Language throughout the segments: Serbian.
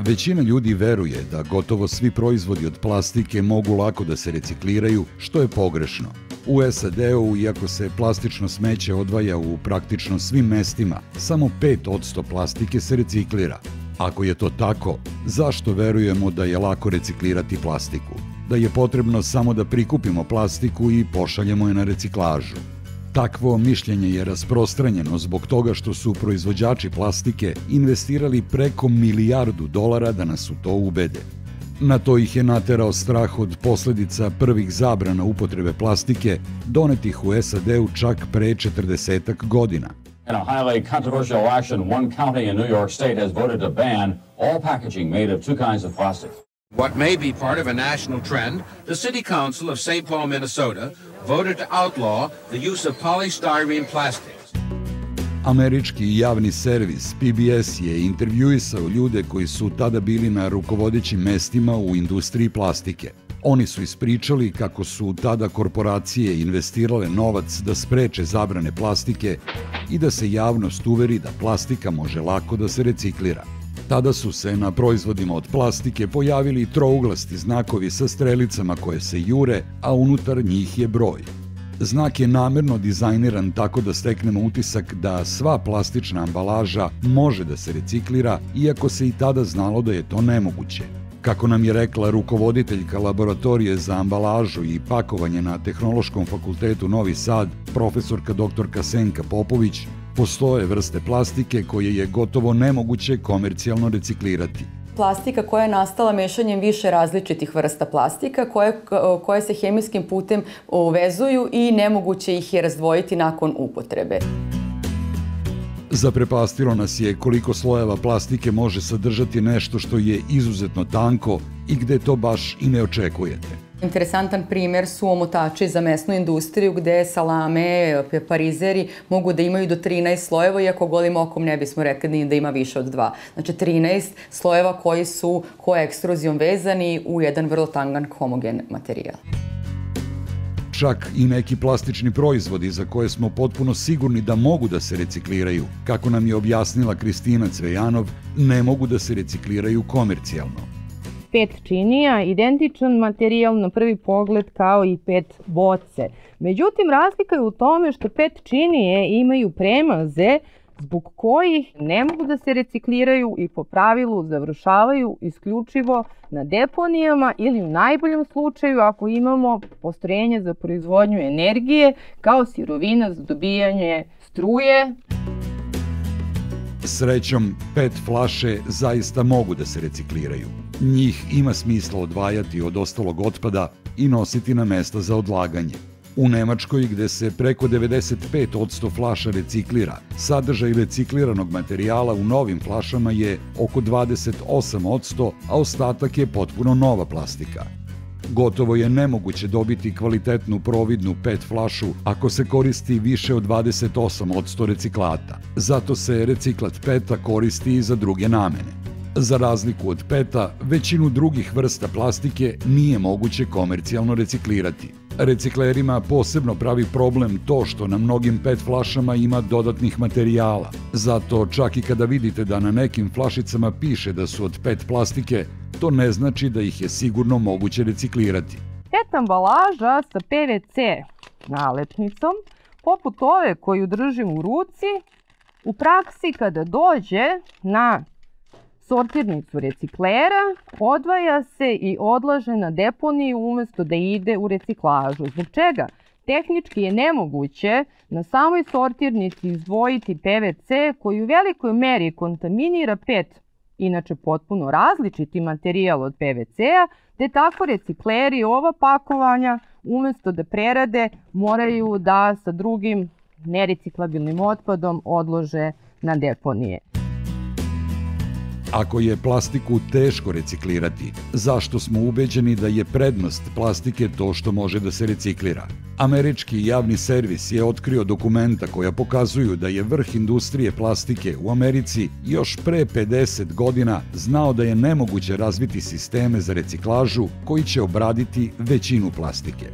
Većina ljudi veruje da gotovo svi proizvodi od plastike mogu lako da se recikliraju, što je pogrešno. U SAD-u, iako se plastično smeće odvaja u praktično svim mestima, samo 5% plastike se reciklira. Ako je to tako, zašto verujemo da je lako reciklirati plastiku? Da je potrebno samo da prikupimo plastiku i pošaljemo je na reciklažu. Takvo mišljenje je rasprostranjeno zbog toga što su proizvođači plastike investirali preko $1 milijardu da nas u to ubede. Na to ih je naterao strah od posledica prvih zabrana upotrebe plastike, donetih u SAD-u čak pre 40 godina. In a highly controversial action, one county in New York State has voted to ban all packaging made of two kinds of plastic. What may be part of a national trend, the City Council of St. Paul, Minnesota, voted to outlaw the use of polystyrene plastics. Američki javni servis PBS je intervjuisao ljude koji su tada bili na rukovodećim mestima u industriji plastike. Oni su ispričali kako su tada korporacije investirale novac da spreče zabrane plastike i da se javnost uveri da plastika može lako da se reciklira. Tada su se na proizvodima od plastike pojavili trouglasti znakovi sa strelicama koje se jure, a unutar njih je broj. Znak je namerno dizajniran tako da steknemo utisak da sva plastična ambalaža može da se reciklira, iako se i tada znalo da je to nemoguće. Kako nam je rekla rukovoditeljka laboratorije za ambalažu i pakovanje na Tehnološkom fakultetu Novi Sad, profesorka dr. Senka Popović, postoje vrste plastike koje je gotovo nemoguće komercijalno reciklirati. Plastika koja je nastala mešanjem više različitih vrsta plastika koje se hemijskim putem uvezuju i nemoguće ih je razdvojiti nakon upotrebe. Zaprepastilo nas je koliko slojeva plastike može sadržati nešto što je izuzetno tanko i gde to baš i ne očekujete. Interesantan primer su omotači za mesnu industriju gde salame, parizeri mogu da imaju do 13 slojeva, iako golim okom ne bismo rekli ni da ima više od 2. Znači 13 slojeva koji su koekstruzijom vezani u jedan vrlo tankan homogen materijal. Čak i neki plastični proizvodi za koje smo potpuno sigurni da mogu da se recikliraju, kako nam je objasnila Kristina Cvejanov, ne mogu da se recikliraju komercijalno. PET činija, identičan materijal na prvi pogled kao i PET boce. Međutim, razlika je u tome što PET činije imaju premaze zbog kojih ne mogu da se recikliraju i po pravilu završavaju isključivo na deponijama ili u najboljem slučaju ako imamo postrojenje za proizvodnju energije kao sirovina za dobijanje struje. Srećom, PET flaše zaista mogu da se recikliraju. Njih ima smisla odvajati od ostalog otpada i nositi na mesta za odlaganje. U Nemačkoj, gde se preko 95% flaša reciklira, sadržaj recikliranog materijala u novim flašama je oko 28%, a ostatak je potpuno nova plastika. Gotovo je nemoguće dobiti kvalitetnu providnu PET flašu ako se koristi više od 28% reciklata. Zato se reciklat PET-a koristi i za druge namene. Za razliku od PET-a, većinu drugih vrsta plastike nije moguće komercijalno reciklirati. Reciklerima posebno pravi problem to što na mnogim PET flašama ima dodatnih materijala. Zato čak i kada vidite da na nekim flašicama piše da su od PET plastike, to ne znači da ih je sigurno moguće reciklirati. PET ambalaža sa PVC nalepnicom, poput ove koju držim u ruci, u praksi kada dođe na sortirnicu reciklera, odvaja se i odlaže na deponiju umesto da ide u reciklažu. Zbog čega? Tehnički je nemoguće na samoj sortirnici izdvojiti PVC koji u velikoj meri kontaminira PET, inače potpuno različiti materijal od PVC-a, te tako recikleri ova pakovanja umesto da prerade moraju da sa drugim nereciklabilnim otpadom odlože na deponije. Ako je plastiku teško reciklirati, zašto smo ubeđeni da je prednost plastike to što može da se reciklira? Američki javni servis je otkrio dokumenta koja pokazuju da je vrh industrije plastike u Americi još pre 50 godina znao da je nemoguće razviti sisteme za reciklažu koji će obraditi većinu plastike.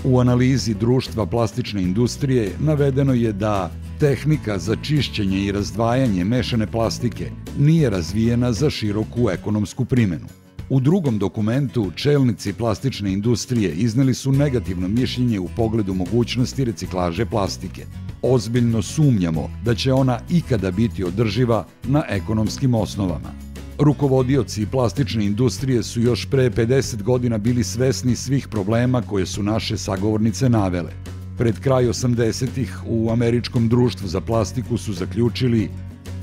U analizi društva plastične industrije navedeno je da Tehnika za čišćenje i razdvajanje mešane plastike nije razvijena za široku ekonomsku primenu. U drugom dokumentu čelnici plastične industrije izneli su negativno mišljenje u pogledu mogućnosti reciklaže plastike. Ozbiljno sumnjamo da će ona ikada biti održiva na ekonomskim osnovama. Rukovodioci plastične industrije su još pre 50 godina bili svesni svih problema koje su naše sagovornice navele. Pred kraj 80-ih u Američkom društvu za plastiku su zaključili: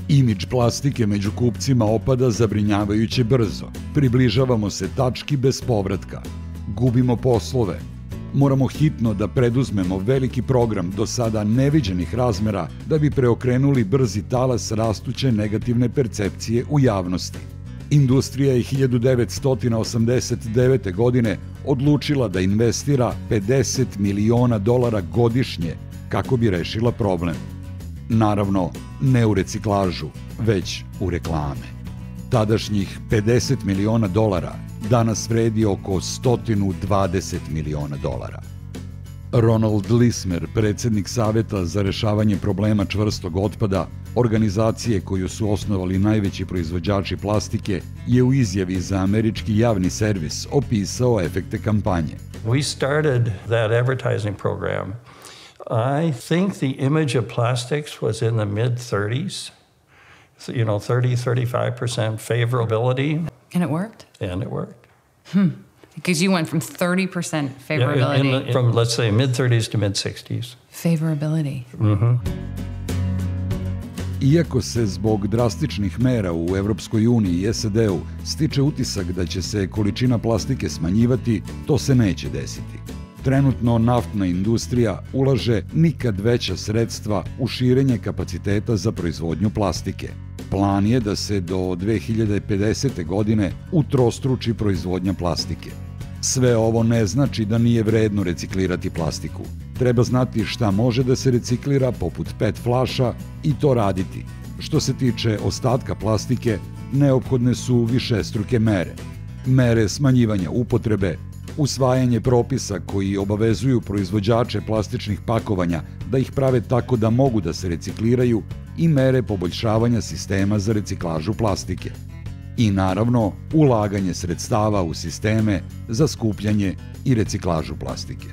imidž plastike među kupcima opada zabrinjavajuće brzo. Približavamo se tački bez povratka. Gubimo poslove. Moramo hitno da preduzmemo veliki program do sada neviđenih razmera da bi preokrenuli brzi talas rastuće negativne percepcije u javnosti. Industrija je 1989. godine odlučila da investira $50 miliona godišnje kako bi rešila problem. Naravno, ne u reciklažu, već u reklame. Tadašnjih $50 miliona danas vredi oko $120 miliona. Ronald Lismer, predsjednik Saveta za rešavanje problema čvrstog otpada, organizacije koju su osnovali najveći proizvođači plastike, je u izjavi za američki javni servis opisao efekte kampanje. We started that advertising program. I think the image of plastics was in the mid-30s. 30-35% favorability. And it worked? And it worked. Because you went from 30% favorability. From, let's say, mid-30s to mid-60s. Favorability. Iako se zbog drastičnih mera u Evropskoj uniji i SAD-u stiče utisak da će se količina plastike smanjivati, to se neće desiti. Trenutno naftna industrija ulaže nikad veća sredstva u širenje kapaciteta za proizvodnju plastike. Plan je da se do 2050. godine utrostruči proizvodnja plastike. Sve ovo ne znači da nije vredno reciklirati plastiku. Treba znati šta može da se reciklira poput PET flaša i to raditi. Što se tiče ostatka plastike, neophodne su višestruke mere. Mere smanjivanja upotrebe, usvajanje propisa koji obavezuju proizvođače plastičnih pakovanja da ih prave tako da mogu da se recikliraju i mere poboljšavanja sistema za reciklažu plastike. I naravno, ulaganje sredstava u sisteme za skupljanje i reciklažu plastike.